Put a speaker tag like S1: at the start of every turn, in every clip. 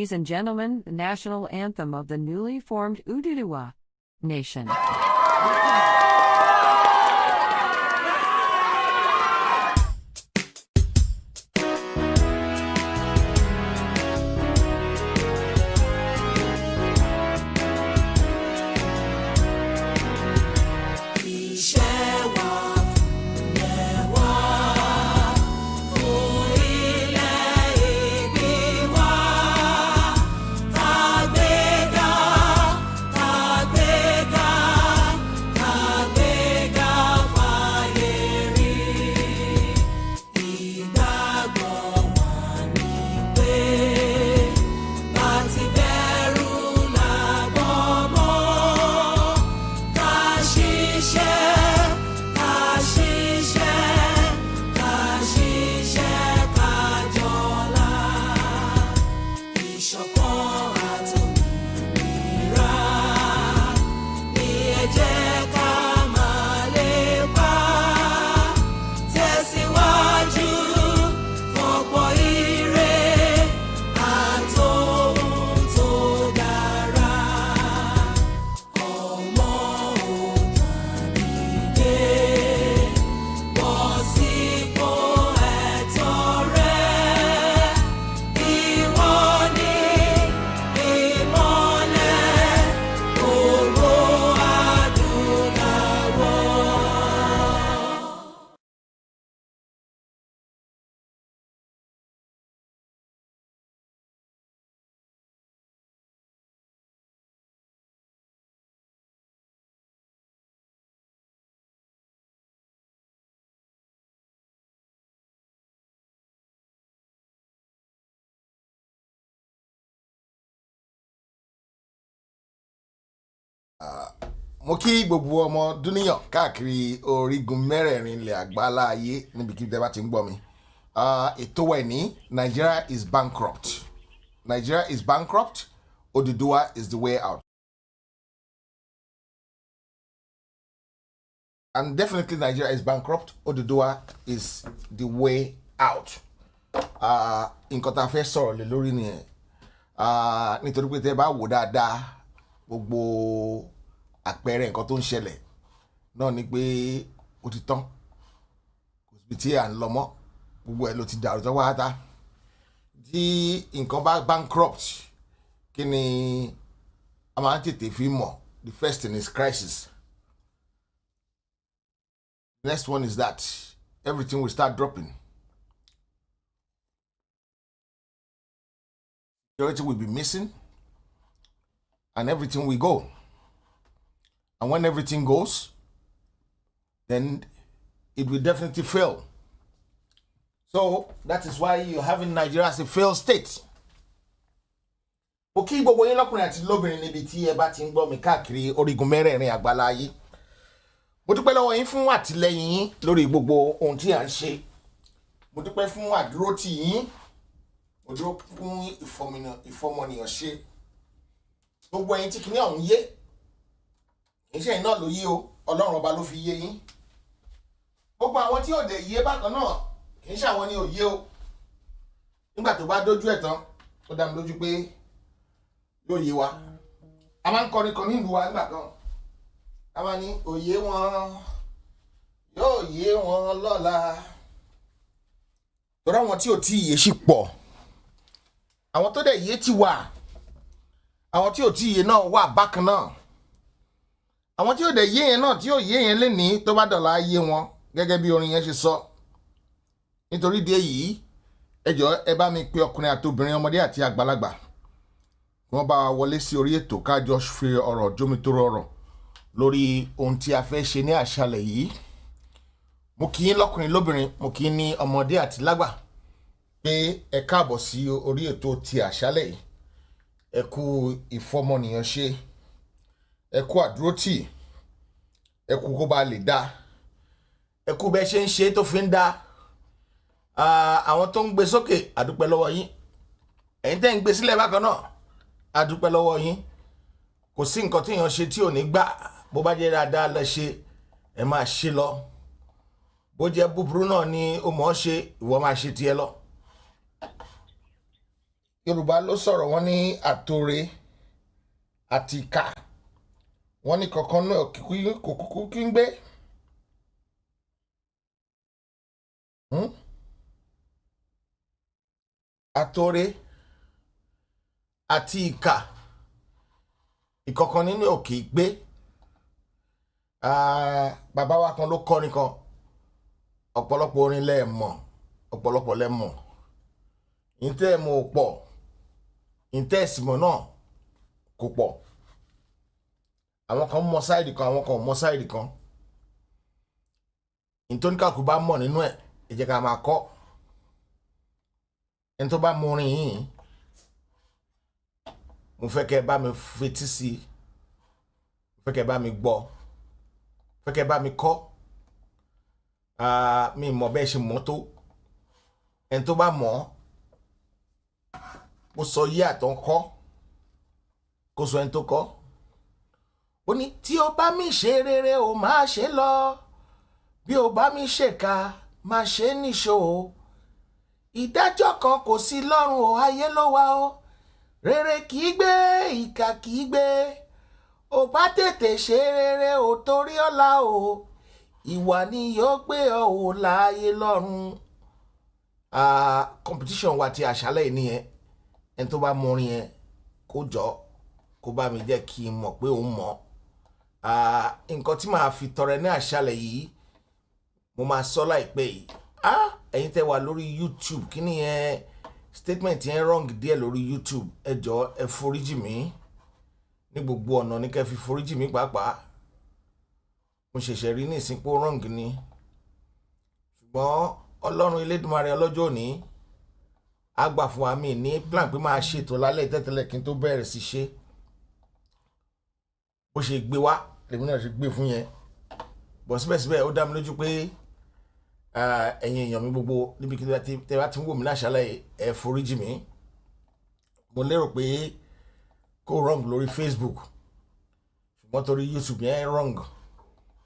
S1: Ladies and gentlemen, the national anthem of the newly formed Oduduwa nation.
S2: Mo kí gbogbo ọmọ dúníyàn káàkiri orígun mẹ́rẹ̀ẹ̀rin ilẹ̀ àgbálá ayé níbikíbi tẹ́ bá ti ń gbọ́ mi. Ètò wa ní Nigeria is bankrupt. Nigeria is bankrupt. Oduduwa is the way out. And definitely Nigeria is bankrupt. Oduduwa is the way out. Nǹkan tá a fẹ́ sọ̀rọ̀ lé lórí nìyẹn. Nítorí pé tẹ́ bá wò dáadáa gbogbo àpẹẹrẹ nǹkan tó ń ṣẹlẹ̀ náà ni pé ó ti tán kò síbi tí à ń lọ mọ́ gbogbo ẹ̀ ló ti dàrú tó wáátá tí nǹkan bá bankrupt kí ni a máa ń tètè fi mọ̀. The first thing is crisis. The next one is that everything will start dropping. Security will be missing and everything will go. And when everything goes, then it will definitely fail. So that is why you're having Nigeria as a failed state. Òkè gbogbo yín lọ́kùnrin àti lóbìnrin níbi tí ẹ bá ti ń gbọ́ mi káàkiri orígun mẹ́rẹ̀ẹ̀rin àgbálá ayé. Mo dúpẹ́ lọ́wọ́ yín fún àtìlẹ́yìn yín lórí gbogbo ohun tí à ń ṣe. Mo dúpẹ́ fún àdúrótì yín. Mo dúró fún ìfọmọnìyàn ṣe. Gbogbo ẹ̀yin tí kìíní ọ̀hún yé. Iṣẹ́ iná ló yé o, Ọlọ́run ọba ló fi yé yín. Gbogbo àwọn tí ò dé yé bákan náà kì í ṣàwọn ni ò yé o. Nígbà tó bá dójú ẹ̀ tán, ó dá mi lójú pé yóò yé wa. A máa ń kọrin kan nílùú wa nígbà kan. A máa ní òye wọn yóò yé wọn lọ́la. Torí àwọn tí ò tí yé ṣì pọ̀. Àwọn tó dẹ̀ yé ti wà. Àwọn tí ò tí yé náà wà bákan náà. Àwọn tí ò dẹ̀ yé yẹn náà tí ò yé yẹn lénìí tó bá dọ̀la yé wọn gẹ́gẹ́ bí orin yẹn ṣe sọ. Nítorí ìdí èyí ẹ jọ̀ọ́ ẹ bá mi pe ọkùnrin àti obìnrin ọmọdé àti àgbàlagbà wọ́n bá wọlé sí orí ètò kájọ fi ọ̀rọ̀ jómitóró ọ̀rọ̀ lórí ohun tí a fẹ́ ṣe ní àṣálẹ́ yìí. Mo kí yín lọ́kùnrin lóbìnrin, mo kí yín ní ọmọdé àti lágbà pé ẹ káàbọ̀ sí orí ètò ti àṣálẹ́ yìí. Ẹ kú ìfọmọnìyàn ṣe, ẹ kú àdúrótì, ẹ kú kó bá lè dá, ẹ kú bẹ́ẹ̀ ṣe ń ṣe tó fi ń dá. Àwọn tó ń gbé sókè àdúpẹ́ lọ́wọ́ yín, ẹ̀yin tẹ́ ń gbé sílẹ̀ bákan náà àdúpẹ́ lọ́wọ́ yín. Kò sí nǹkan tí èèyàn ṣe tí ò ní gbà. Bó bá jẹ́ dáadáa lẹ ṣe ẹ máa ṣe lọ, bó jẹ́ búburú náà ni ó mọ̀ ọ́ ṣe ìwọ máa ṣe tiẹ̀ lọ. Yorùbá ló sọ̀rọ̀ wọ́n ní àtòrè àti ìkà wọ́n ní kankan náà kò kúkú kí ń gbé. Àtòrè àti ìkà ìkọ̀kan nínú òkè gbé. Bàbá wa kan ló kọrin kan, ọ̀pọ̀lọpọ̀ orin lẹ mọ̀, ọ̀pọ̀lọpọ̀ lẹ mọ̀, ìtẹ́ ẹ̀ mọ̀ ò pọ̀, ìtẹ́ ẹ̀sìmọ̀ náà kò pọ̀. Àwọn kan mọ sáìdì kan, àwọn kan mọ sáìdì kan. Ìtóníkàkù bá mọ̀ nínú ẹ̀, ẹ jẹ́ ká máa kọ́. Ẹni tó bá mọ orin yìí, mo fẹ́ kẹ́ ẹ bá mi fetí sí i, mo fẹ́ kẹ́ ẹ bá mi gbọ́, mo fẹ́ kẹ́ ẹ bá mi kọ́. Mi mọ̀ bẹ́ẹ̀ ṣe mọ̀ tó. Ẹni tó bá mọ̀ ó sọ yí àtọ̀ kọ́ kó sọ ẹni tó kọ́. Ó ní tí o bá mi ṣe rere o máa ṣe lọ, bí o bá mi ṣèkà máa ṣe níṣó o. Ìdájọ́ kan kò sí lọ́run o, ayé ló wà o. Rere kì í gbé, ìkà kì í gbé. O bá tètè ṣe rere o torí ọ̀la o. Ìwà ni yóò gbé ọ o láyé lọ́run. Competition wa ti àṣálẹ́ yìí nìyẹn. Ẹni tó bá mọ orin yẹn kó jọ kó bá mi jẹ́ kí n mọ̀ pé òun mọ̀. Nǹkan tí màá fi tọrẹ ní àṣálẹ́ yìí mo máa sọ láìpẹ́ yìí. Ẹ̀yin tẹ́ wà lórí YouTube kí ni yẹn statement yẹn wrong díẹ̀ lórí YouTube, ẹ jọ̀ọ́ ẹ foríjì mí ní gbogbo ọ̀nà ní kẹ́ fi foríjì mí pàápàá. Mo ṣẹ̀ṣẹ̀ rí ní ìsìnkú wrong ni, ṣùgbọ́n Ọlọ́run Elédùmarè ọlọ́jọ́ òní á gbà fún wa. Mi ní plan pé máa ṣètò lálẹ́ tẹ́tẹ́lẹ̀ kí n tó bẹ̀rẹ̀ sí ṣe. Bó ṣe gbé wá lèmi náà ṣe gbé fún yẹn, bọ̀ síbẹ̀síbẹ̀ ó dá mi lójú pé ẹ̀yin èèyàn mi gbogbo níbi kí tẹ́ bá ti ń wò mí láṣálẹ́ ẹ foríjì mí. Mo lérò pé kó wrong lórí Facebook, ṣùgbọ́n torí YouTube yẹn wrong.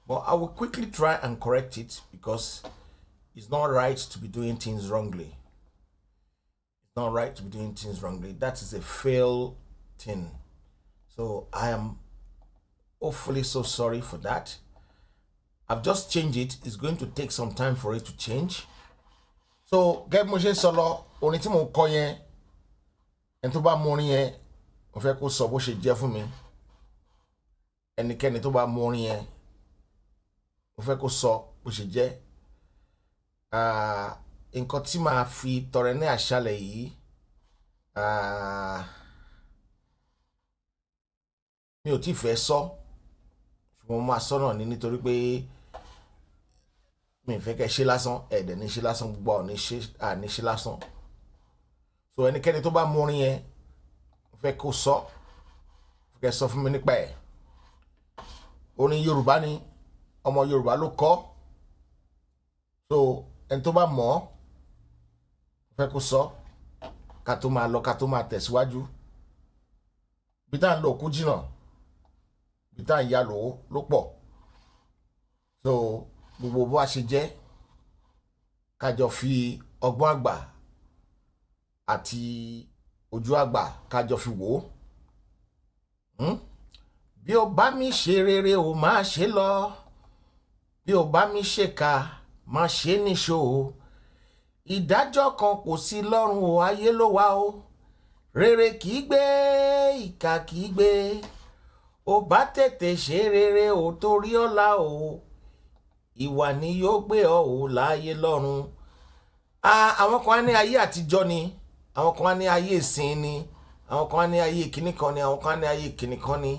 S2: But I will quickly try and correct it because it's not right to be doing things wrongly. It's not right to be doing things wrongly. That is a fail thing. So I am awfully so sorry for that. I've just changed it. It's going to take some time for it to change. So get mo ṣe sọ lọ, orin tí mo kọ yẹn, ẹni tó bá mọ orin yẹn, mo fẹ́ kó sọ bó ṣe jẹ́ fún mi. Ẹnikẹ́ni tó bá mọ orin yẹn, mo fẹ́ kó sọ bó ṣe jẹ́. Nǹkan tí màá fi tọrẹ ní àṣálẹ́ yìí, mi ò tí fẹ́ sọ, ṣùgbọ́n mo máa sọ náà ní nítorí pé mi fẹ́ kẹ́ ṣe lásán, ẹ̀dẹ̀ ní ṣe lásán, gbogbo àní ṣe lásán. So ẹnikẹ́ni tó bá mọ orin yẹn, mo fẹ́ kó sọ, mo fẹ́ kẹ́ sọ fún mi nípa ẹ̀. Orin Yorùbá ni, ọmọ Yorùbá ló kọ. So ẹni tó bá mọ̀ ọ́ fẹ́ kó sọ ká tó máa lọ, ká tó máa tẹ̀síwájú. Bí tá à ń lọ òkú jìnnà, bí tá à ń ya ló pọ̀. So gbogbo bó a ṣe jẹ́ kájọ fi ọgbọ́n àgbà àti ojú àgbà kájọ fi wò ó. Bí o bá mi ṣe rere o máa ṣe lọ, bí o bá mi ṣèkà máa ṣe níṣó o. Ìdájọ́ kan kò sí lọ́run o, ayé ló wà o. Rere kì í gbé, ìkà kì í gbé. O bá tètè ṣe rere o torí ọ̀la o. Ìwà ni yóò gbé ọ o láyé lọ́run. Àwọn kan á ní ayé àtijọ́ ni, àwọn kan á ní ayé ìsìn ni, àwọn kan á ní ayé kìnnì kan ni, àwọn kan á ní ayé kìnnì kan ni.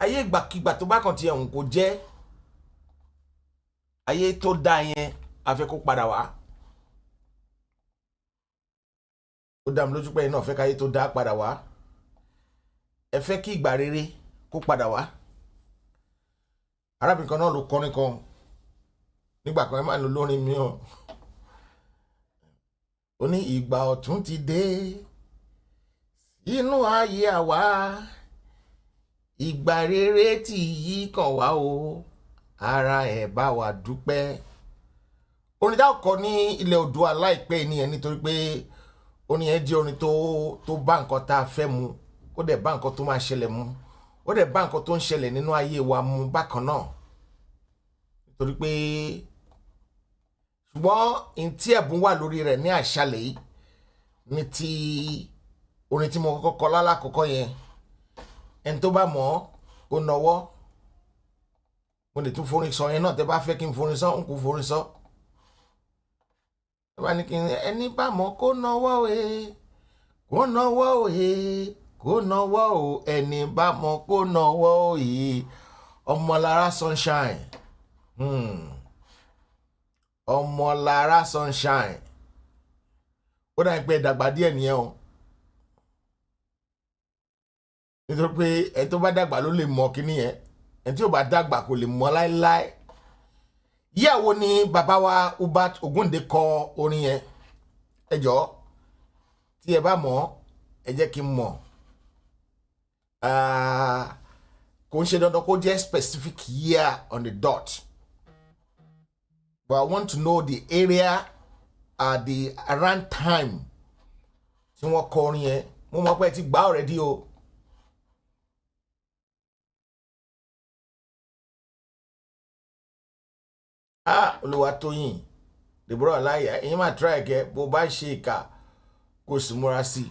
S2: Ayé ìgbàkigbà tó bá kàn ti ẹ̀hún kò jẹ́ ayé tó dá yẹn, a fẹ́ kó padà wá. Ó dá mi lójú pé iná fẹ́ káyé tó dá padà wá. Ẹ fẹ́ kí ìgbà rere kó padà wá. Arábìnrin kan náà ló kọrin kan nígbà kan, ẹ máa ń lo lórin mi o. Ó ní ìgbà ọ̀tún ti dé inú ayé àwa, ìgbà rere tí yí kàn wá o, ara ẹ̀ bá wa dúpẹ́. Orin tá kọ ní ilẹ̀ Oòduà láìpẹ́ nìyẹn nítorí pé orin yẹn jẹ́ orin tó bá nǹkan tá a fẹ́ mu ó dẹ̀ bá nǹkan tó máa ṣẹlẹ̀ mu ó dẹ̀ bá nǹkan tó ń ṣẹlẹ̀ nínú ayé wa mu bákan náà nítorí pé ṣùgbọ́n ntí ẹ̀bùn wà lórí rẹ̀ ní àṣálẹ́ yìí ní ti orin tí mo kọ́kọ́ kọ lálákọ̀ọ́kọ́ yẹn ẹni tó bá mọ̀ ó nawọ́ mo lè tún forin sọ yẹn náà tẹ́ bá fẹ́ kí n forin sọ n kò forin sọ ẹ bá ní kí n ẹni bá mọ̀ kó nawọ́ kó nawọ́ kó nawọ́ o ẹni bá mọ̀ kó nawọ́ Ọmọlára Sunshine Ọmọlára Sunshine ó dà pé dàgbà díẹ̀ nìyẹn o nítorí pé ẹni tó bá dàgbà ló lè mọ kíní yẹn ẹni tí ò bá dàgbà kò lè mọ láéláé yíyàwó ni bàbá wa Hubert Ògúndé kọ orin yẹn ẹ jọ̀ọ́ tí ẹ bá mọ̀ ẹ jẹ́ kí n mọ̀ kò ń ṣe dandan kó jẹ́ specific year on the dot but I want to know the area the around time tí wọ́n kọ orin yẹn mo mọ̀ pé ẹ ti gbà already o. Olúwatóyìn Deborah Ọláìyá ẹ̀yin máa try ẹ̀kẹ́ bó bá ṣe ìkà kó sì múra sí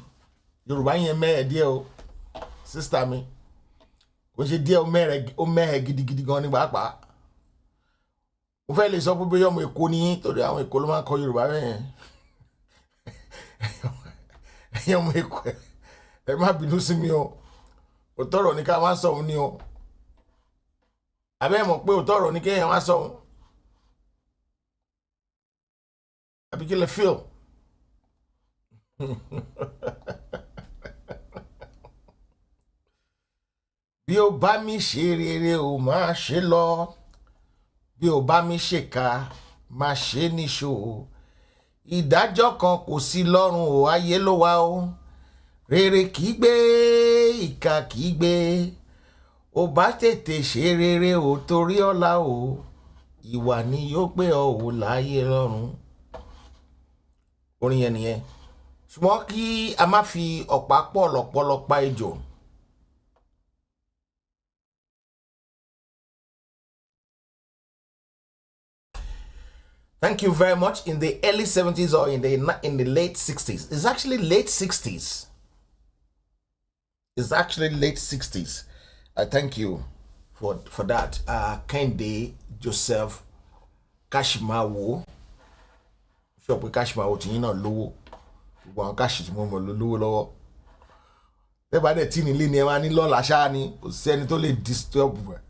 S2: Yorùbá yẹn mẹ́ẹ̀ díẹ̀ o sísítà mi kò ṣe díẹ̀ ó mẹ́ẹ̀ gidigidi gan ní pàápàá mo fẹ́ lè sọ pé bóyá ọmọ Èkó ni torí àwọn Èkó ló máa ń kọ Yorùbá bẹ́ẹ̀ ẹ̀yin ọmọ Èkó ẹ má bínú sí mi o òtọ́rọ̀ ní ká má sọ òun ni o àbẹ́ mọ̀ pé òtọ́rọ̀ ní kéèyàn má sọ òun. àbí kí lè feel bí o bá mi ṣe rere o máa ṣe lọ bí o bá mi ṣèkà máa ṣe níṣó ìdájọ́ kan kò sí lọ́run o ayé ló wà o rere kì í gbé ìkà kì í gbé o bá tètè ṣe rere o torí ọ̀la o ìwà ni yóò gbé ọ o láyé lọ́run orin yẹn nìyẹn ṣùgbọ́n kí a má fi ọ̀pá pọ̀ lọ́pọ̀lọ́ pa ejò. Thank you very much. In the early 70s or in the late 60s. It's actually late 60s. It's actually late 60s. I thank you for that. Kende Joseph Kashimawo. Sure pé Kashimawo tí yín náà lówó. Gbogbo àwọn Kashi tí mo mọ̀ lówó lọ́wọ́. Tẹ́ bá dẹ̀ tí nílé ni ẹ máa ní lọ́la ṣáá ni kò sẹ́ni tó lè disturb rẹ̀.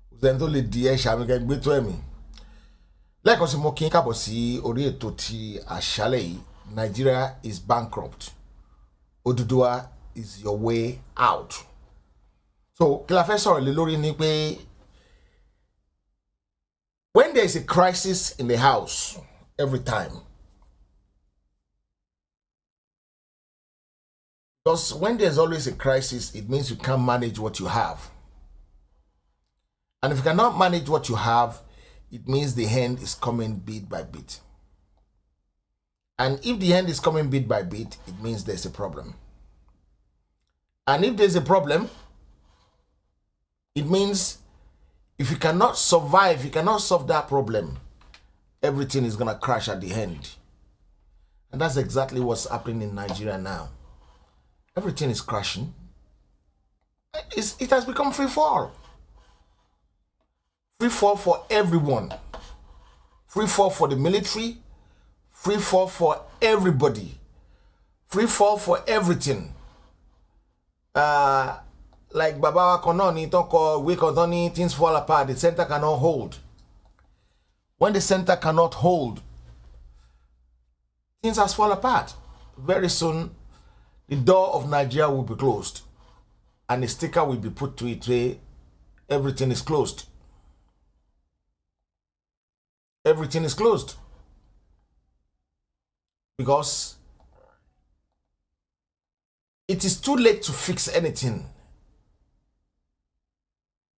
S2: Kò sẹ́ni tó lè di ẹ̀ ṣàmì gbé tó ẹ̀mí. Lẹ́ẹ̀kan sí mo kí n kábọ̀ sí orí ètò ti àṣálẹ́ yìí. Nigeria is bankrupt. Oduduwa is your way out. So kí la fẹ́ sọ̀rọ̀ lé lórí ni pé when there is a crisis in the house every time, because when there's always a crisis, it means you can't manage what you have. And if you cannot manage what you have, it means the hand is coming bit by bit. And if the hand is coming bit by bit, it means there's a problem. And if there's a problem, it means if you cannot survive, you cannot solve that problem, everything is going to crash at the end. And that's exactly what's happening in Nigeria now. Everything is crashing. It has become free fall. Free fall for everyone. Free fall for the military. Free fall for everybody. Free fall for everything. Like Baba Kononi Toko Wickedness, things fall apart. The center cannot hold. When the center cannot hold, things has fall apart. Very soon, the door of Nigeria will be closed, and a sticker will be put to it where everything is closed. Everything is closed. Because it is too late to fix anything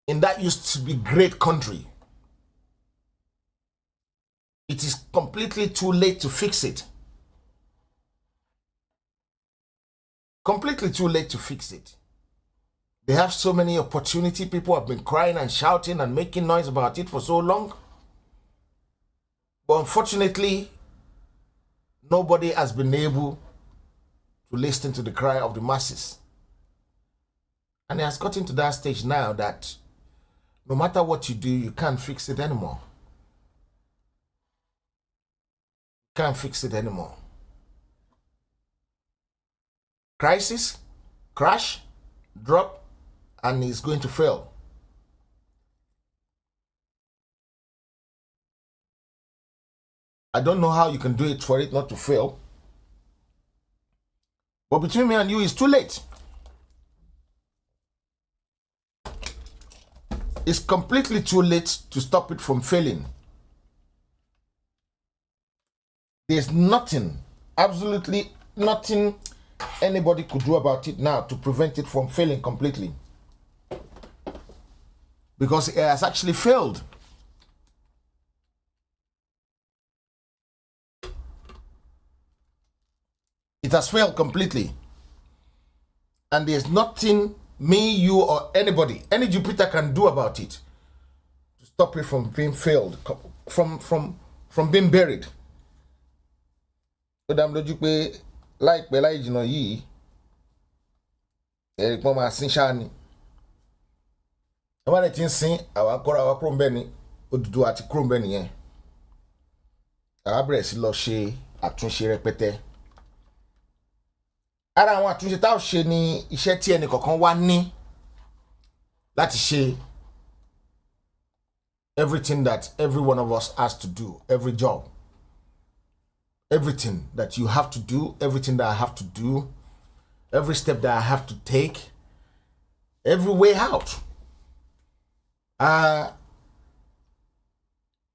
S2: in that used to be great country. It is completely too late to fix it. completely too late to fix it. They have so many opportunity. People have been crying and shouting and making noise about it for so long. But unfortunately, nobody has been able to listen to the cry of the masses. And it has gotten to that stage now that no matter what you do, you can't fix it anymore. Can't fix it anymore. Crisis, crash, drop, and it's going to fail. I don't know how you can do it for it not to fail. But between me and you, it's too late. It's completely too late to stop it from failing. There's nothing, absolutely nothing anybody could do about it now to prevent it from failing completely. Because it has actually failed. It has failed completely. And there's nothing me, you, or anybody, any Jupiter can do about it to stop it from being failed, from being buried. So damn logic pé láìpẹ́ láì jìnnà yìí ẹ̀rí pọ́n máa sin ṣáá ni. Àwọn ẹni tí ń sin àwọn akọ́ra àwọn kúrò ń bẹ́ ni Oduduwa àti kúrò ń bẹ́ nìyẹn. Àwa bẹ̀rẹ̀ sí lọ ṣe àtúnṣe rẹpẹtẹ. Ara àwọn àtúnṣe tá ò ṣe ni iṣẹ́ tí ẹnì kọ̀ọ̀kan wá ní láti ṣe. Everything that every one of us has to do, every job. Everything that you have to do, everything that I have to do, every step that I have to take, every way out.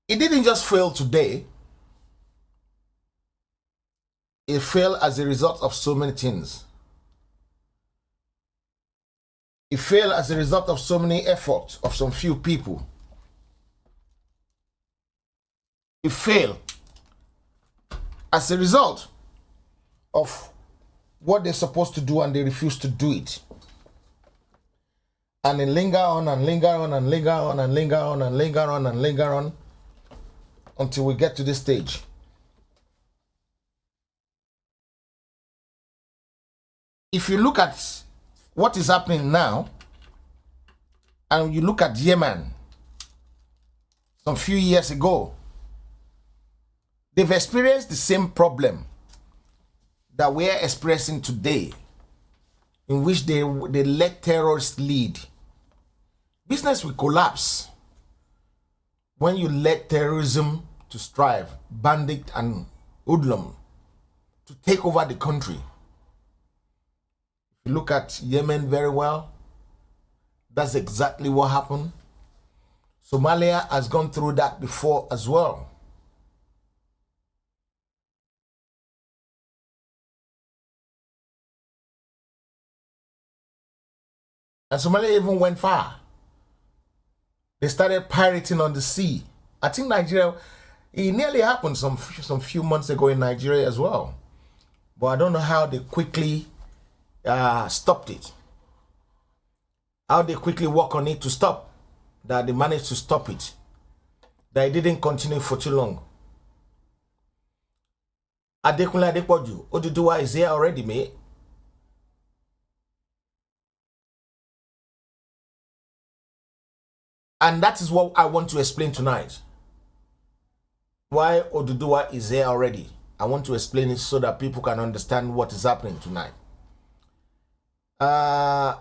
S2: It didn't just fail today. It failed as a result of so many things. It failed as a result of so many efforts of some few people. It failed as a result of what they're supposed to do and they refuse to do it. And they linger on and linger on and linger on and linger on and linger on and linger on until we get to this stage. If you look at what is happening now, and you look at Yemen some few years ago, they've experienced the same problem that we're experiencing today, in which they let terrorists lead. Business will collapse when you let terrorism to strive, bandit and hoodlum, to take over the country. If you look at Yemen very well, that's exactly what happened. Somalia has gone through that before as well. And Somalia even went far. They started pirating on the sea. I think Nigeria, it nearly happened some few months ago in Nigeria as well. But I don't know how they quickly stopped it. How they quickly work on it to stop. That they managed to stop it. That it didn't continue for too long. Adekunle Adepoju, Oduduwa is here already, mate. And that is what I want to explain tonight. Why Oduduwa is here already. I want to explain it so that people can understand what is happening tonight. I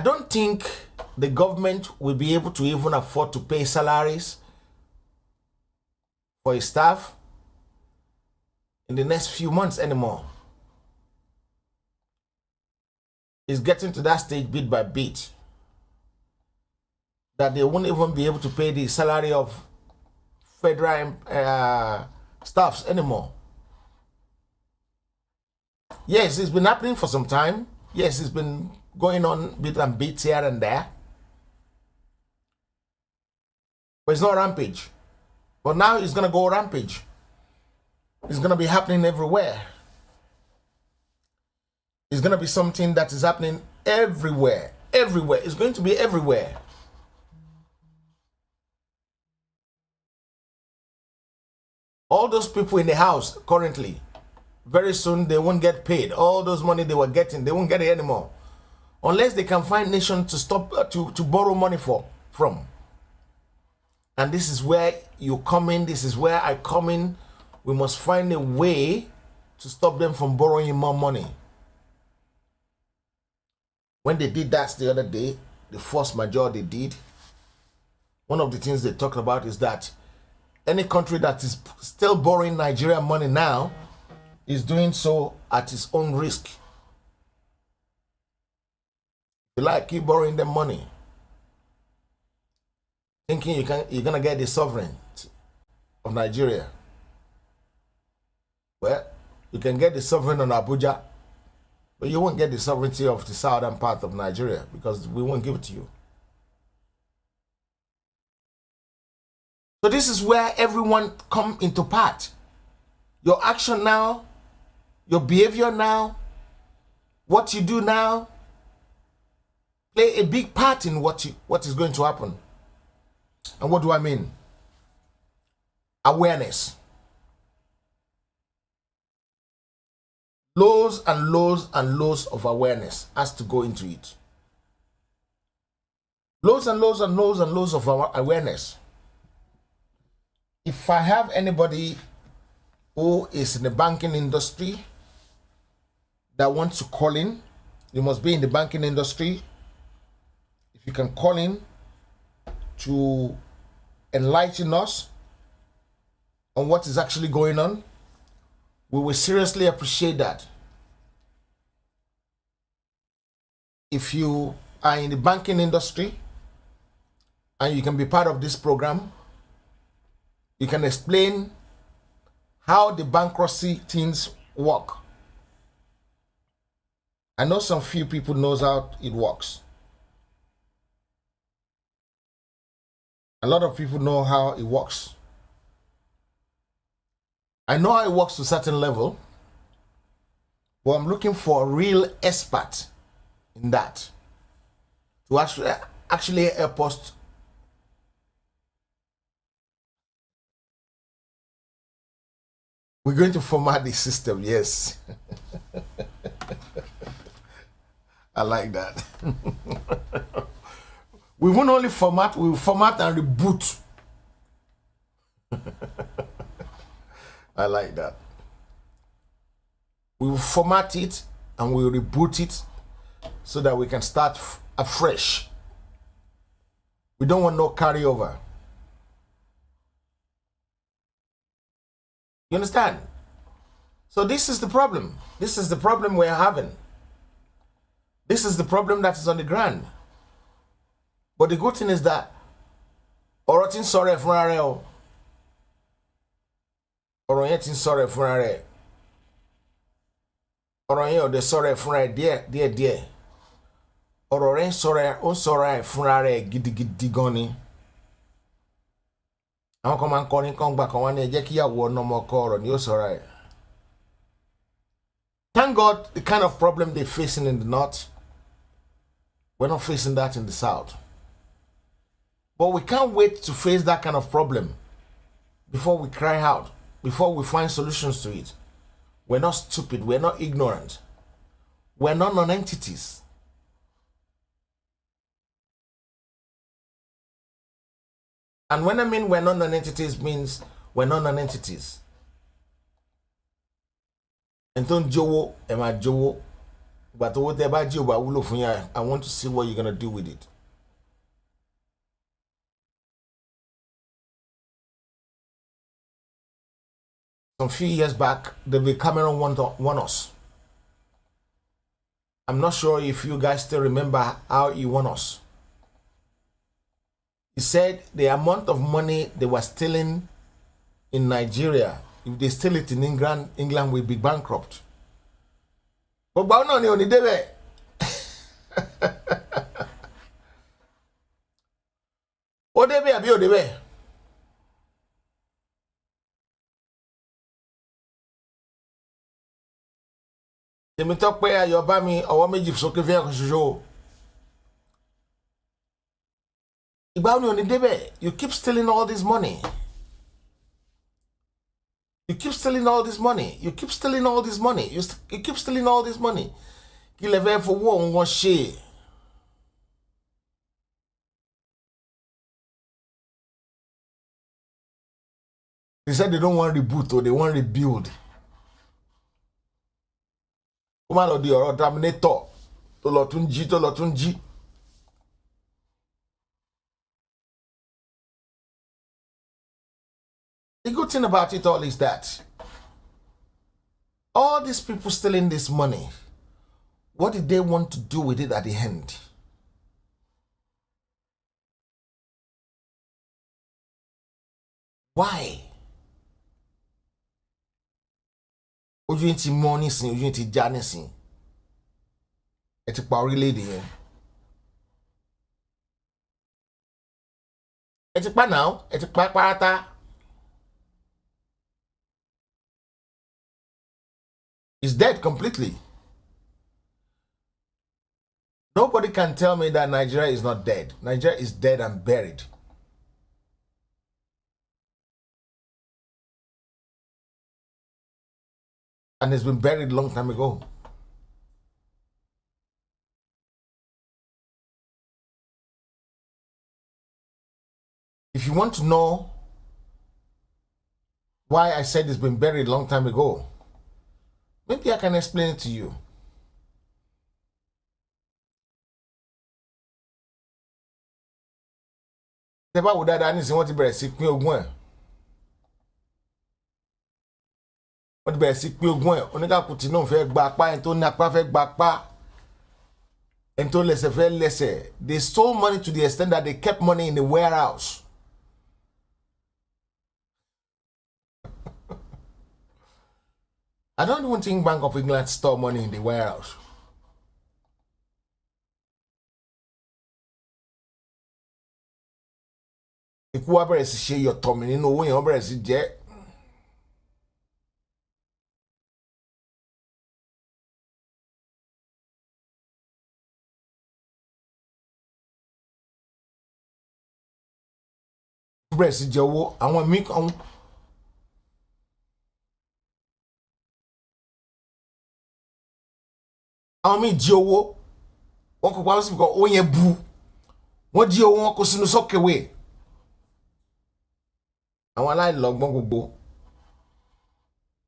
S2: don't think the government will be able to even afford to pay salaries for its staff in the next few months anymore. It's getting to that stage bit by bit that they won't even be able to pay the salary of federal staffs anymore. Yes, it's been happening for some time. Yes, it's been going on bit and bits here and there. But it's not rampage. But now it's going to go rampage. It's going to be happening everywhere. It's going to be something that is happening everywhere. Everywhere. It's going to be everywhere. All those people in the house currently, very soon they won't get paid. All those money they were getting, they won't get it anymore. Unless they can find nations to stop to borrow money from. And this is where you come in. This is where I come in. We must find a way to stop them from borrowing more money. When they did that the other day, the force majeure they did, one of the things they talked about is that any country that is still borrowing Nigeria money now is doing so at its own risk. You like keep borrowing them money, thinking you're gonna get the sovereignty of Nigeria. Well, you can get the sovereignty on Abuja, but you won't get the sovereignty of the southern part of Nigeria because we won't give it to you. So this is where everyone come into part. Your action now, your behavior now, what you do now, play a big part in what is going to happen. And what do I mean? Awareness. Loads and loads and loads of awareness has to go into it. Loads and loads and loads and loads of awareness. If I have anybody who is in the banking industry that wants to call in, you must be in the banking industry. If you can call in to enlighten us on what is actually going on, we will seriously appreciate that. If you are in the banking industry and you can be part of this program, you can explain how the bankruptcy things work. I know some few people knows how it works. A lot of people know how it works. I know how it works to a certain level, but I'm looking for a real expert in that to actually help us. We're going to format the system, yes. I like that. We won't only format, we will format and reboot. I like that. We will format it and we will reboot it so that we can start afresh. We don't want no carryover. You understand? So this is the problem. This is the problem we're having. This is the problem that is on the ground. But the good thing is that Orotin sorry for Orotin sorry for Orotin the sorry for dear. Orotin sorry for gidi goni. I'm coming calling come back on one Jackie no more call on you sorry. Thank God the kind of problem they're facing in the north, we're not facing that in the south. But we can't wait to face that kind of problem before we cry out, before we find solutions to it. We're not stupid, we're not ignorant. We're not non-entities. And when I mean we're not non-entities, means we're not non-entities. And don't Joe, am I Joe? But whatever Joe, I want to see what you're gonna do with it. Some few years back, David Cameron won us. I'm not sure if you guys still remember how he won us. He said the amount of money they were stealing in Nigeria, if they steal it in England will be bankrupt. But no, ni oni debe. O debe abi o debe. Èmi tó pé ayọ̀ bá mi ọwọ́ méjì sókè fi ẹ̀kọ́ ṣoṣo. Ìgbà wo ni ò ní débẹ̀? You keep stealing all this money. You keep stealing all this money. You keep stealing all this money. You keep stealing all this money. Kí lẹ fẹ́ fowó òun wọn ṣe? They said they don't want reboot or they want rebuild. Ó máa lọ di ọ̀rọ̀ Terminator tó lọ tún jí. The good thing about it all is that all these people stealing this money, what did they want to do with it at the end? Why? Ojú yín ti mọ́ nísìn, ojú yín ti já nísìn. Ẹ ti pa orílẹ̀-èdè yẹn. Ẹ ti pa now, ẹ ti pa pátá. It's dead completely. Nobody can tell me that Nigeria is not dead. Nigeria is dead and buried. And it's been buried a long time ago. If you want to know why I said it's been buried a long time ago, maybe I can explain it to you. Tẹ́ bá wò dáadáa nísìnyí wọ́n ti bẹ̀rẹ̀ sí pín ogún ẹ̀. Wọ́n ti bẹ̀rẹ̀ sí pín ogún ẹ̀. Oníkàkùn tí náà fẹ́ gba apá, ẹni tó ní apá fẹ́ gba apá, ẹni tó lẹ́sẹ̀ fẹ́ lẹ́sẹ̀. They stole money to the extent that they kept money in the warehouse. I don't even think Bank of England store money in the warehouse. Ikú wa bẹ̀rẹ̀ sí ṣe yọ̀tọ̀ mi nínú owó yẹn, wọ́n bẹ̀rẹ̀ sí jẹ. Wọ́n bẹ̀rẹ̀ sí jẹ owó àwọn míì kan. Àwọn míì jí owó wọ́n kó pamọ́ sí ibìkan owó yẹn bu. Wọ́n jí owó wọn kó sínú sọ́kèwé. Àwọn aláìlọ́gbọ́n gbogbo,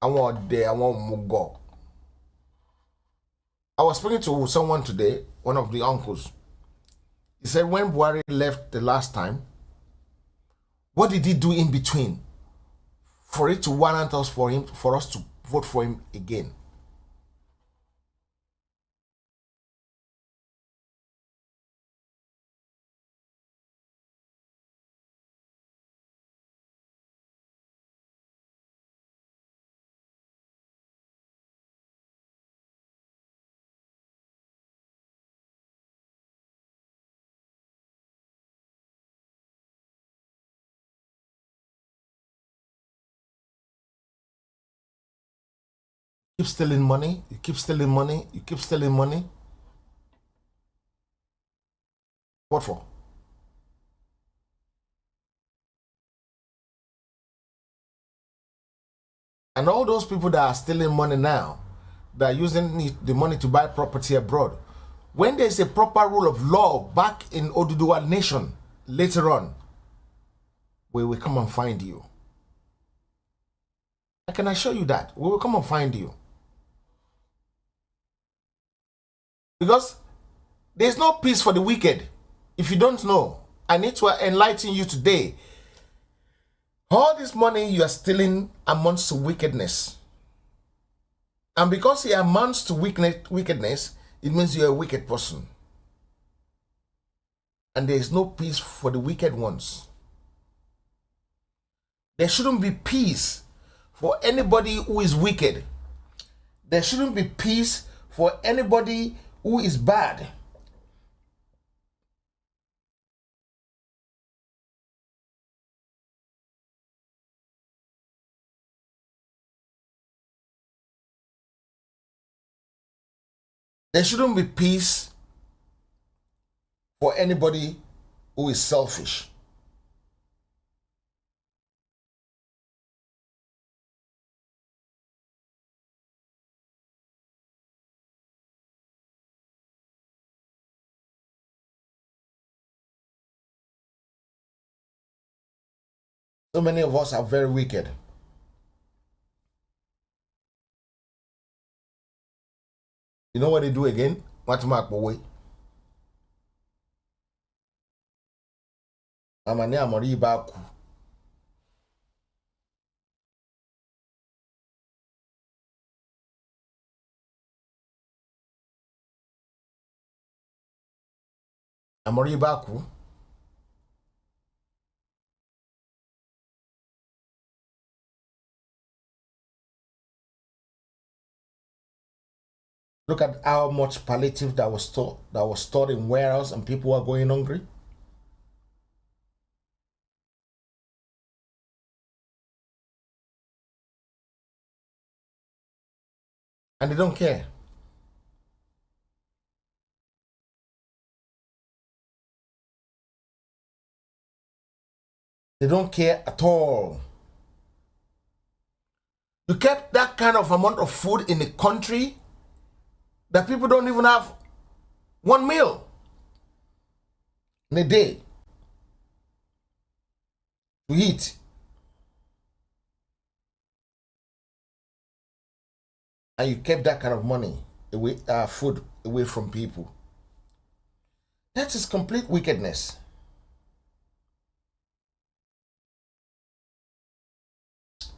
S2: àwọn ọ̀dẹ̀, àwọn òmùgọ̀. I was speaking to someone today, one of the uncles. He said when Buhari left the last time, what did he do in between for it to warrant us for us to vote for him again? Keep stealing money, you keep stealing money, you keep stealing money. What for? And all those people that are stealing money now, that are using the money to buy property abroad, when there's a proper rule of law back in Oduduwa nation later on, we will come and find you. I can assure you that. We will come and find you. Because there's no peace for the wicked. If you don't know, I need to enlighten you today. All this money you are stealing amounts to wickedness. And because it amounts to wickedness, it means you're a wicked person. And there is no peace for the wicked ones. There shouldn't be peace for anybody who is wicked. There shouldn't be peace for anybody who is bad. There shouldn't be peace for anybody who is selfish. So many of us are very wicked. You know what they do again? What mark away? Amane amori baku. Amori baku. Look at how much palliative that was stored in warehouse, and people are going hungry. And they don't care. They don't care at all. You kept that kind of amount of food in the country that people don't even have one meal in a day to eat. And you kept that kind of money away, food away from people. That is complete wickedness.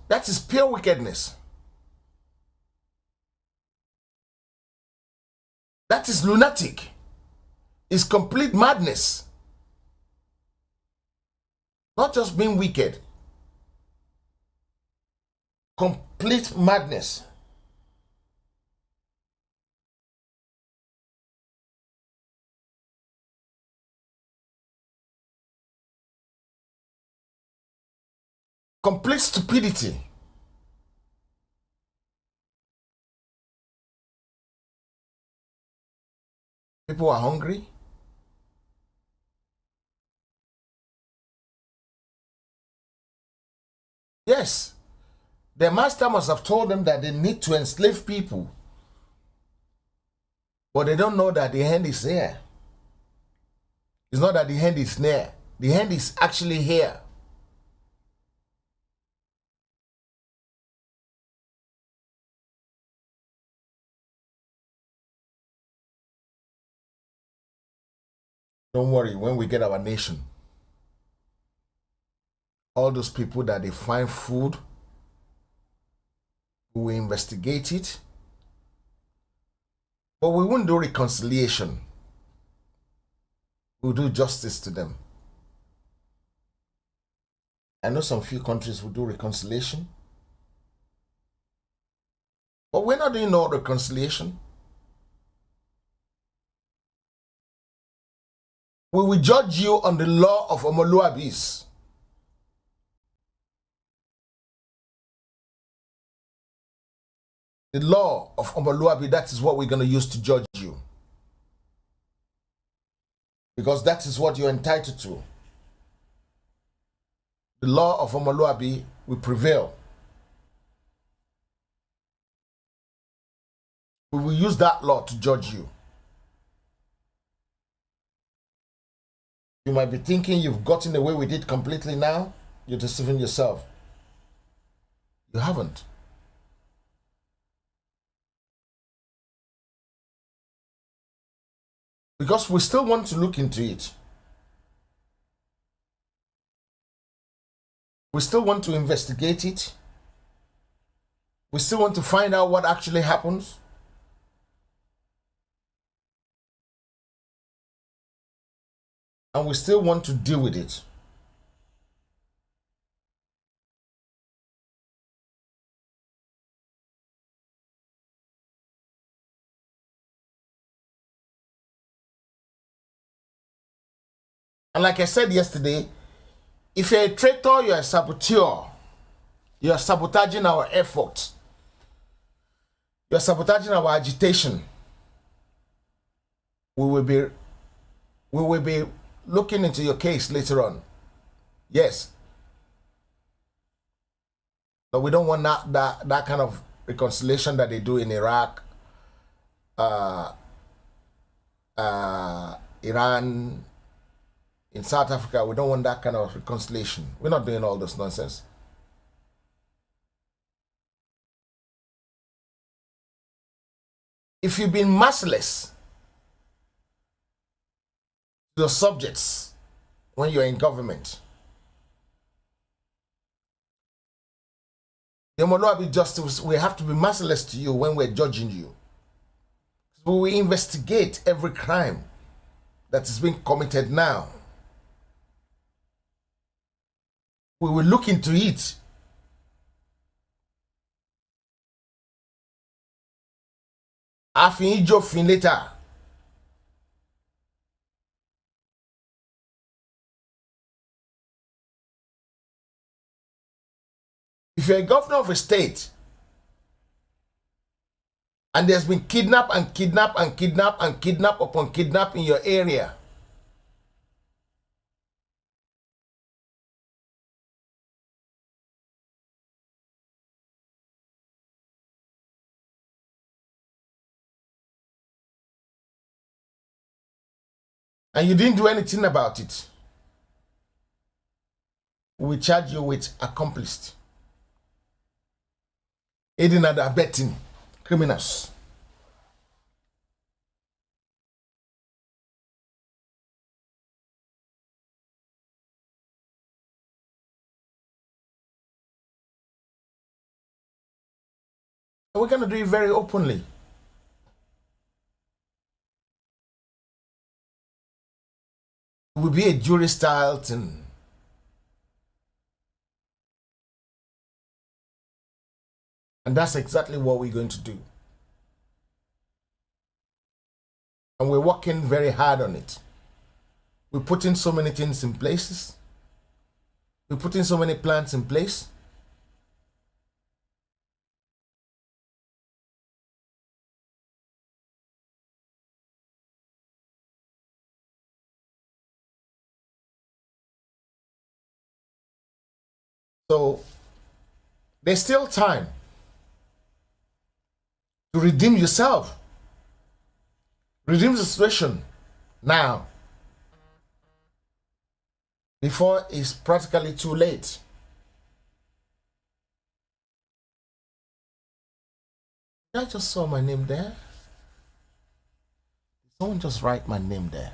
S2: That is pure wickedness. That is lunatic. It's complete madness. Not just being wicked. Complete madness. Complete stupidity. People are hungry. Yes, the master must have told them that they need to enslave people. But they don't know that the hand is there. It's not that the hand is near. The hand is actually here. Don't worry, when we get our nation, all those people that they find food, we will investigate it. But we won't do reconciliation. We'll do justice to them. I know some few countries will do reconciliation. But we're not doing no reconciliation. We will judge you on the law of Omoluabis. The law of Omoluabi, that is what we're going to use to judge you. Because that is what you're entitled to. The law of Omoluabi will prevail. We will use that law to judge you. You might be thinking you've gotten away with it completely now. You're deceiving yourself. You haven't. Because we still want to look into it. We still want to investigate it. We still want to find out what actually happens. And we still want to deal with it. And like I said yesterday, if you're a traitor, you're a saboteur. You're sabotaging our efforts. You're sabotaging our agitation. We will be looking into your case later on. Yes. But we don't want that kind of reconciliation that they do in Iraq, Iran, in South Africa. We don't want that kind of reconciliation. We're not doing all this nonsense. If you've been merciless to your subjects when you're in government, the Omoluabi justice, we have to be merciless to you when we're judging you. We will investigate every crime that is being committed now. We will look into it. Afin Jofin later. If you're a governor of a state and there's been kidnap and kidnap and kidnap and kidnap upon kidnap in your area, and you didn't do anything about it, we charge you with accomplice, aiding and abetting criminals. And we're going to do it very openly. It will be a jury style thing. And that's exactly what we're going to do. And we're working very hard on it. We're putting so many things in places. We're putting so many plans in place. So there's still time to redeem yourself. Redeem the situation now, before it's practically too late. I just saw my name there. Someone just write my name there.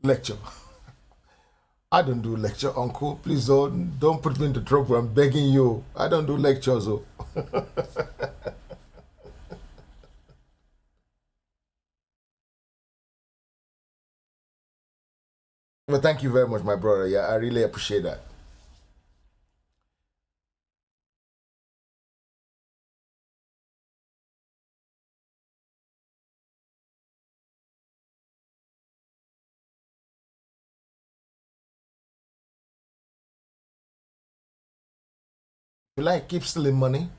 S2: Lecture. I don't do lecture, uncle. Please don't put me into trouble. I'm begging you. I don't do lectures. Oh. Well, thank you very much, my brother. Yeah, I really appreciate that. You like keep stealing money,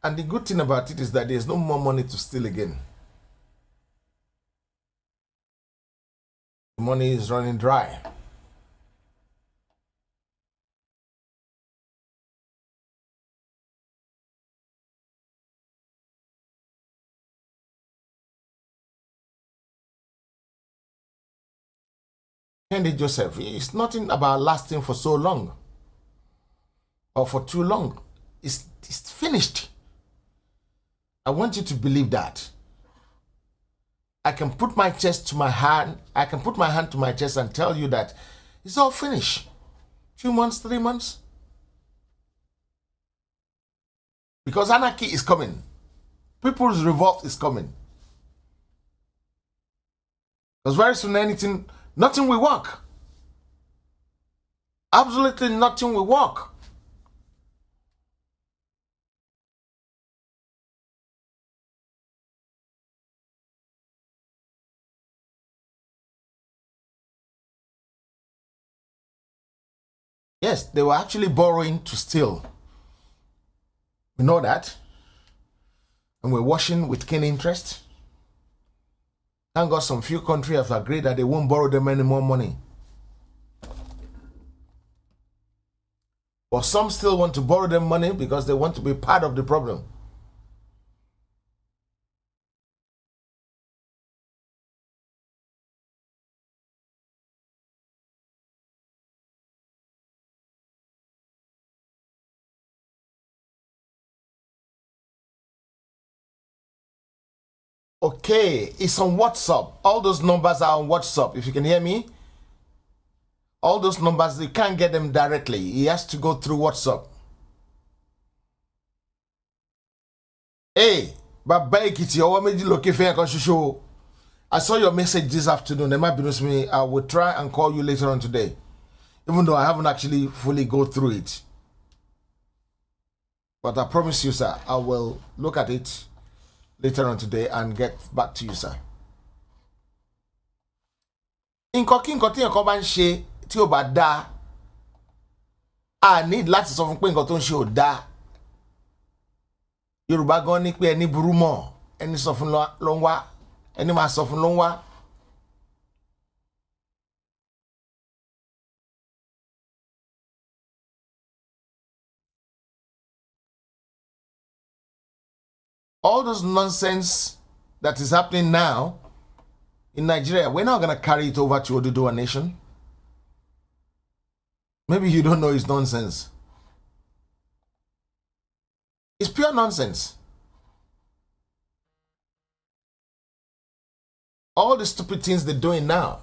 S2: and the good thing about it is that there's no more money to steal again. The money is running dry. Henry Joseph, it's nothing about lasting for so long or for too long. It's finished. I want you to believe that. I can put my chest to my hand. I can put my hand to my chest and tell you that it's all finished. 2 months, 3 months. Because anarchy is coming. People's revolt is coming. Because very soon nothing will work. Absolutely nothing will work. Yes, they were actually borrowing to steal. We know that. And we're washing with keen interest. Thank God some few countries have agreed that they won't borrow them any more money. But some still want to borrow them money because they want to be part of the problem. Okay, it's on WhatsApp. All those numbers are on WhatsApp. If you can hear me, all those numbers, you can't get them directly. He has to go through WhatsApp. Hey, I saw your message this afternoon. I will try and call you later on today, even though I haven't actually fully go through it. But I promise you, sir, I will look at it later on today and get back to you, sir. Tí ó bá dá, a need láti sọ fún pé nǹkan tó ń ṣe ò dá. Yorùbá gan ní pé ẹni burú mọ́, ẹni sọ fún ló ń wá, ẹni máa sọ fún ló ń wá. All those nonsense that is happening now in Nigeria, we're not going to carry it over to Oduduwa nation. Maybe you don't know it's nonsense. It's pure nonsense. All the stupid things they're doing now,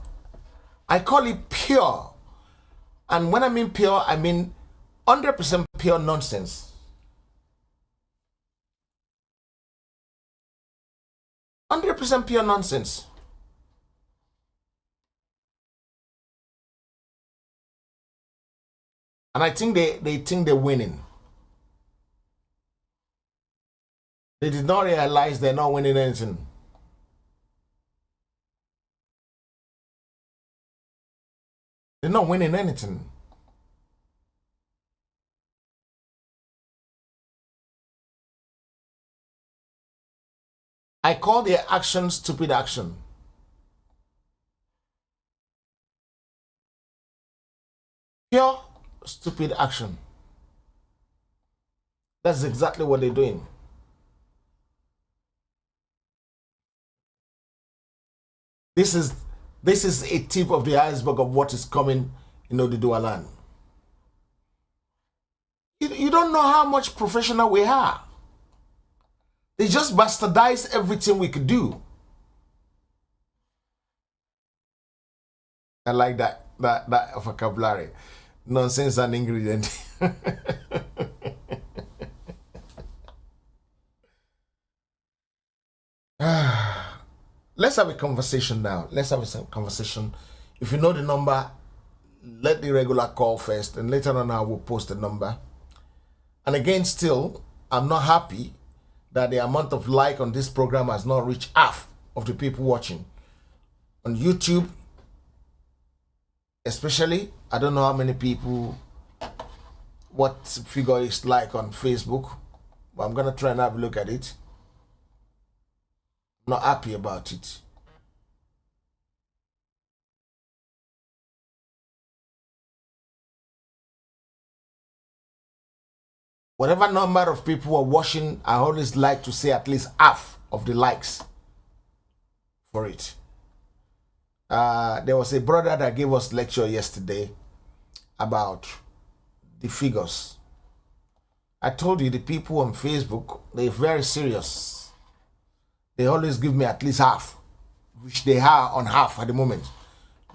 S2: I call it pure. And when I mean pure, I mean 100% pure nonsense. 100% pure nonsense. And I think they think they're winning. They did not realize they're not winning anything. They're not winning anything. I call their action stupid action. Pure stupid action. That's exactly what they're doing. This is a tip of the iceberg of what is coming in Oduduwa land. You don't know how much professional we are. They just bastardize everything we could do. I like that vocabulary. Nonsense and ingredient. Let's have a conversation now. Let's have a conversation. If you know the number, let the regular call first, and later on I will post the number. And again, still, I'm not happy that the amount of like on this program has not reached half of the people watching. On YouTube, especially, I don't know how many people, what figure is like on Facebook, but I'm going to try and have a look at it. I'm not happy about it. Whatever number of people are watching, I always like to say at least half of the likes for it. There was a brother that gave us lecture yesterday about the figures. I told you the people on Facebook, they're very serious. They always give me at least half, which they are on half at the moment.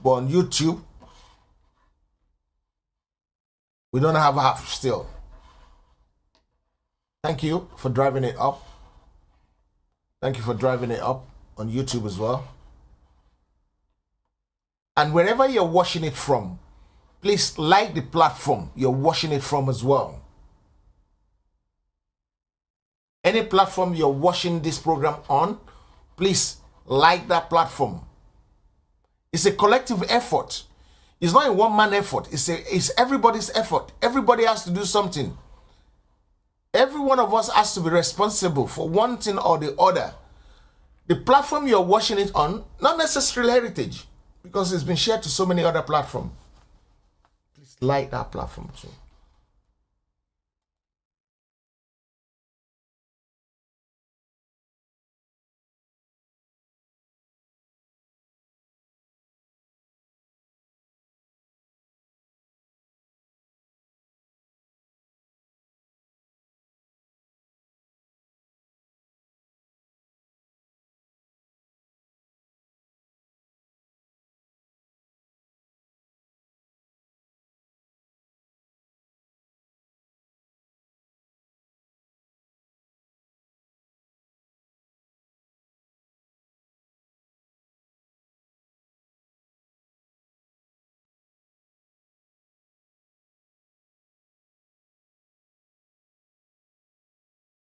S2: But on YouTube, we don't have half still. Thank you for driving it up. Thank you for driving it up on YouTube as well. And wherever you're watching it from, please like the platform you're watching it from as well. Any platform you're watching this program on, please like that platform. It's a collective effort. It's not a one-man effort. It's everybody's effort. Everybody has to do something. Every one of us has to be responsible for one thing or the other. The platform you're watching it on, not necessarily Heritage, because it's been shared to so many other platforms. Please like that platform too.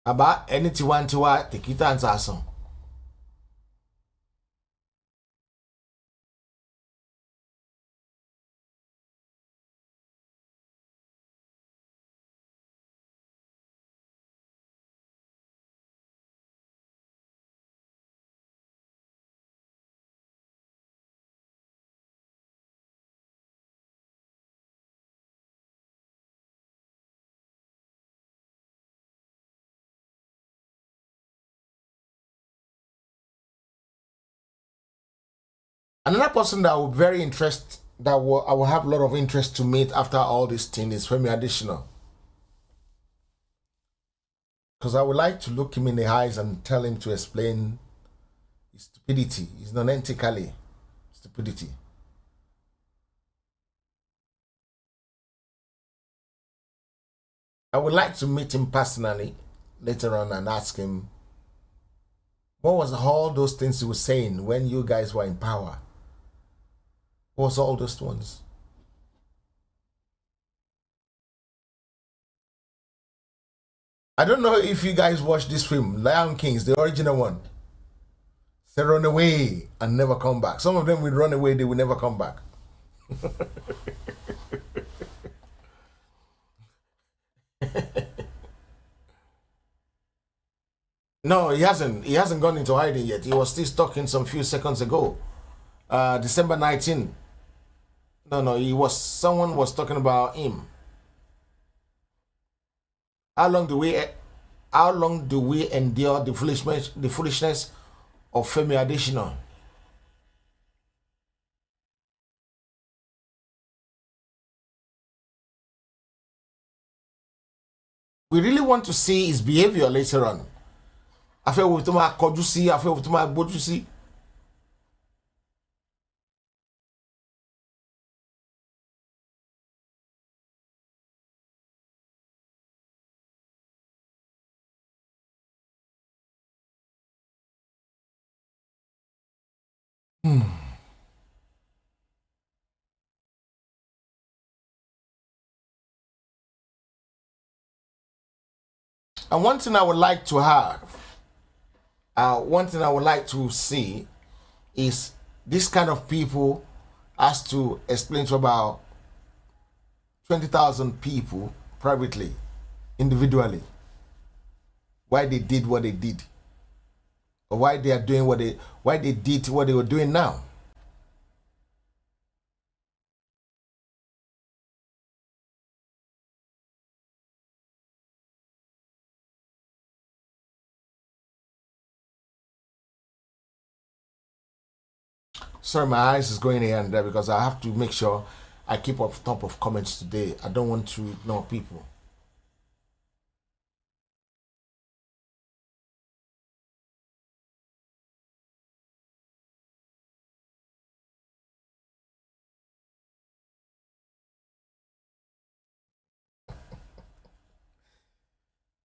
S2: About anything want to take it and answer. Another person that will very interest I will have a lot of interest to meet after all this thing is Femi Additional. Because I would like to look him in the eyes and tell him to explain his stupidity, his nonentically stupidity. I would like to meet him personally later on and ask him what was all those things he was saying when you guys were in power. What was all those ones? I don't know if you guys watched this film, Lion Kings, the original one. They run away and never come back. Some of them will run away, they will never come back. No, he hasn't. He hasn't gone into hiding yet. He was still talking some few seconds ago. December 19. No, someone was talking about him. How long do we endure the foolishness of Femi Additional? We really want to see his behavior later on. I feel with my kojusi, I feel with my bojusi. And one thing I would like to have, one thing I would like to see is this kind of people has to explain to about 20,000 people privately, individually, why they did what they did, or why they are doing why they did what they were doing now. Sorry, my eyes is going here and there because I have to make sure I keep on top of comments today. I don't want to ignore people.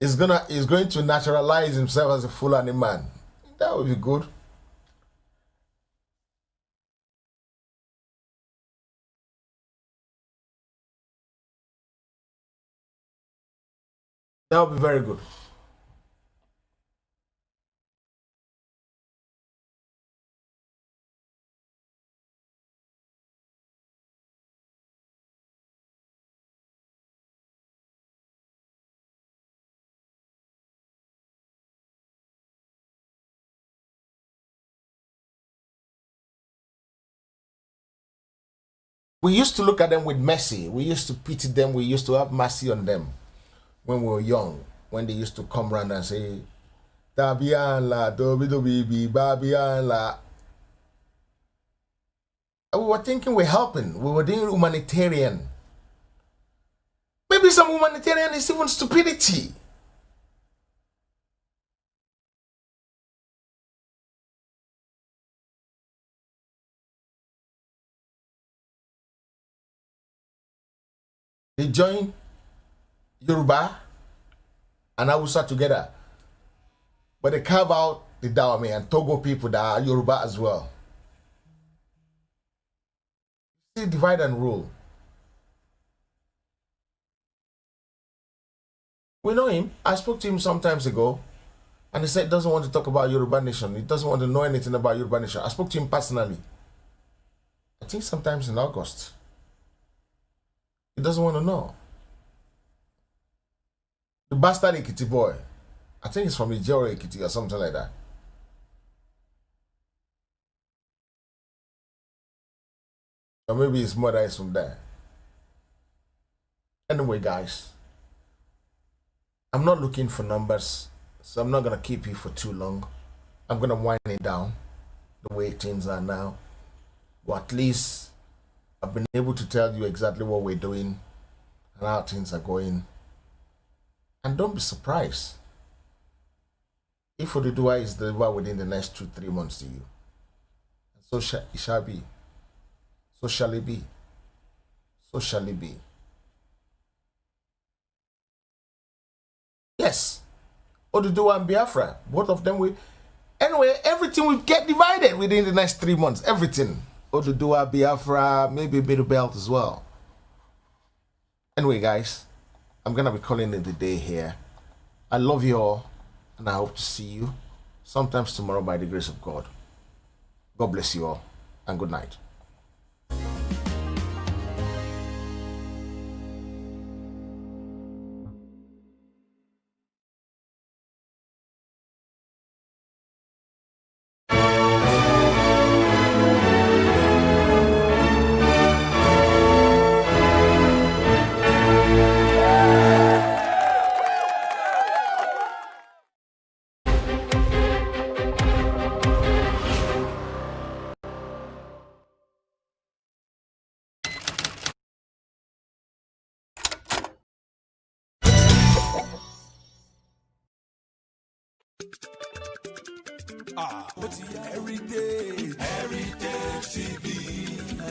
S2: He's going to naturalize himself as a Fulani man. That would be good. That would be very good. We used to look at them with mercy. We used to pity them. We used to have mercy on them when we were young. When they used to come around and say, Tabian la, dobi, babian la. We were thinking we're helping. We were doing humanitarian. Maybe some humanitarian is even stupidity. They join Yoruba and Hausa together. But they carve out the Dawame and Togo people that are Yoruba as well. See, divide and rule. We know him. I spoke to him some times ago, and he said he doesn't want to talk about Yoruba Nation. He doesn't want to know anything about Yoruba Nation. I spoke to him personally. I think sometimes in August. He doesn't want to know. The bastard Ekiti boy. I think he's from Ijero Ekiti or something like that. Or maybe his mother is from there. Anyway, guys. I'm not looking for numbers, so I'm not going to keep you for too long. I'm going to wind it down the way things are now. But at least I've been able to tell you exactly what we're doing and how things are going. And don't be surprised if Oduduwa is delivered within the next 2-3 months to you. So it shall be. So shall it be. So shall it be. Yes. Oduduwa and Biafra. Both of them will. Anyway, everything will get divided within the next 3 months. Everything. Oduduwa, Biafra, maybe Middle Belt as well. Anyway, guys, I'm going to be calling it the day here. I love you all, and I hope to see you sometimes tomorrow by the grace of God. God bless you all, and good night.
S3: What's the Heritage TV?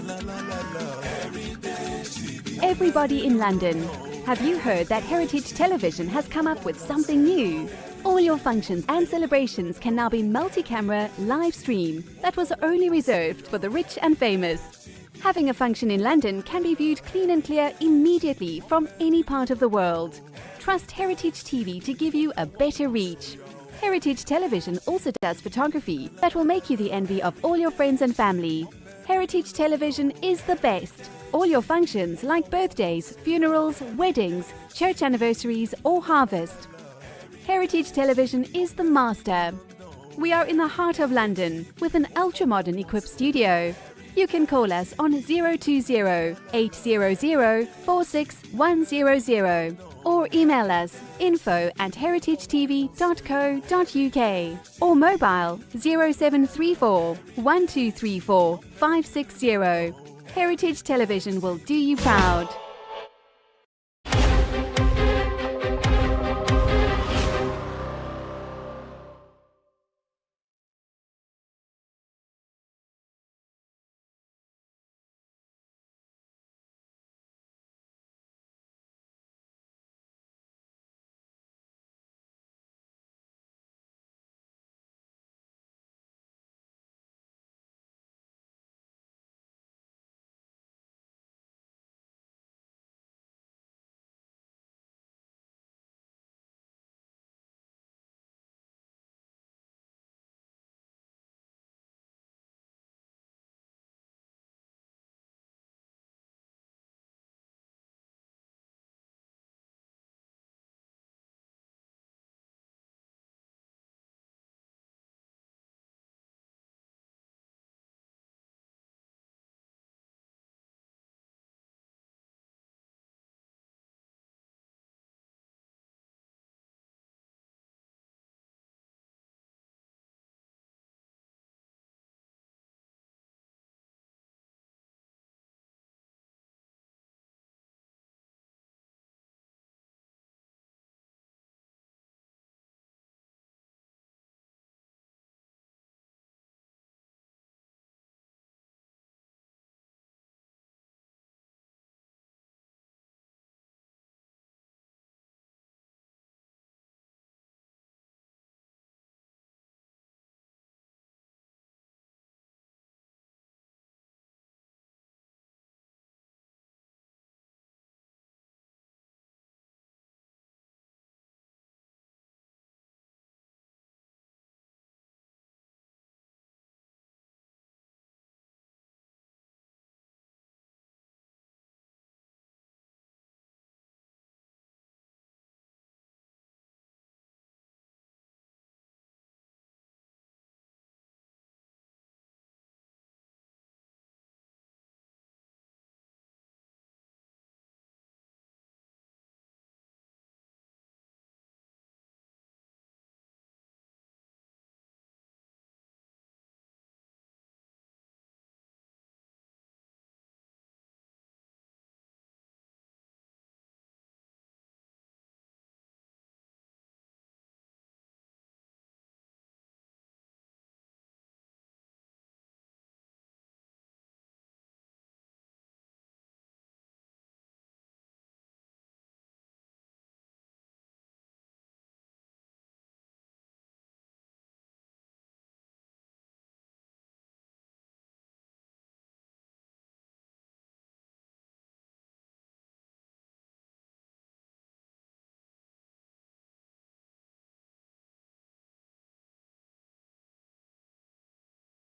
S3: La, la, la, la. Heritage TV.
S4: Everybody in London, have you heard that Heritage Television has come up with something new? All your functions and celebrations can now be multi-camera live stream that was only reserved for the rich and famous. Having a function in London can be viewed clean and clear immediately from any part of the world. Trust Heritage TV to give you a better reach. Heritage Television also does photography that will make you the envy of all your friends and family. Heritage Television is the best. All your functions like birthdays, funerals, weddings, church anniversaries or harvest. Heritage Television is the master. We are in the heart of London with an ultra-modern equipped studio. You can call us on 020 800 46100 or email us info@heritagetv.co.uk or mobile 0734 1234 560. Heritage Television will do you proud.